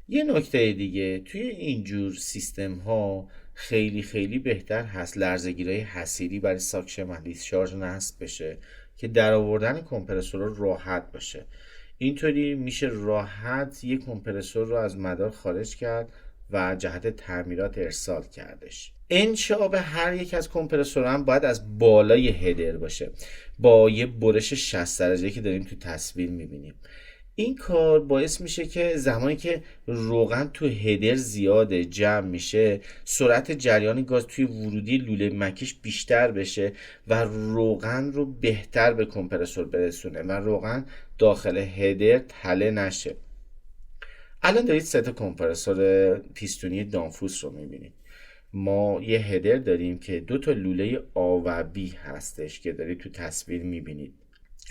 یه نکته دیگه توی اینجور سیستم ها خیلی خیلی بهتر هست لرزه‌گیرای حسیری برای ساکشن و دیسشارژ نصب بشه که در آوردن کمپرسور راحت باشه. اینطوری میشه راحت یه کمپرسور رو از مدار خارج کرد و جهت تعمیرات ارسال کردش. انشعاب هر یک از کمپرسورها هم باید از بالای هدر باشه با یه برش 60 درجه که داریم تو تصویر میبینیم. این کار باعث میشه که زمانی که روغن تو هدر زیاده جمع میشه سرعت جریان گاز توی ورودی لوله مکش بیشتر بشه و روغن رو بهتر به کمپرسور برسونه و روغن داخل هدر تله نشه. الان دارید سه تا کمپرسور پیستونی دانفوس رو میبینید. ما یه هدر داریم که دو تا لوله آ و بی هستش که دارید تو تصویر میبینید.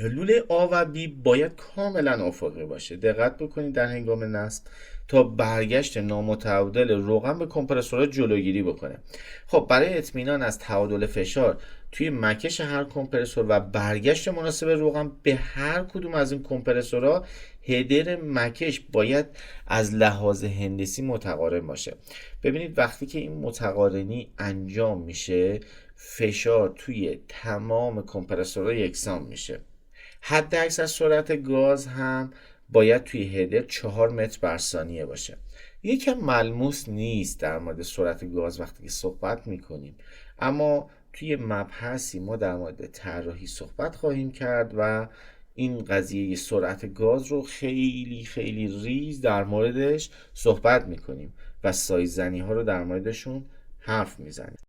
لوله آ و بی باید کاملا افقی باشه. دقت بکنید در هنگام نصب تا برگشت نامتعادل روغن به کمپرسورها جلوگیری بکنه. خب برای اطمینان از تعادل فشار توی مکش هر کمپرسور و برگشت مناسب روغن به هر کدوم از این کمپرسورها هدر مکش باید از لحاظ هندسی متقارن باشه. ببینید وقتی که این متقارنی انجام میشه فشار توی تمام کمپرسورها یکسان میشه. حد اکثر سرعت گاز هم باید توی هدر 4 متر بر ثانیه باشه. یکم ملموس نیست در مورد سرعت گاز وقتی که صحبت میکنیم، اما توی مبحثی ما در مورد طراحی صحبت خواهیم کرد و این قضیه سرعت گاز رو خیلی خیلی ریز در موردش صحبت میکنیم و سایزنی ها رو در موردشون حرف میزنیم.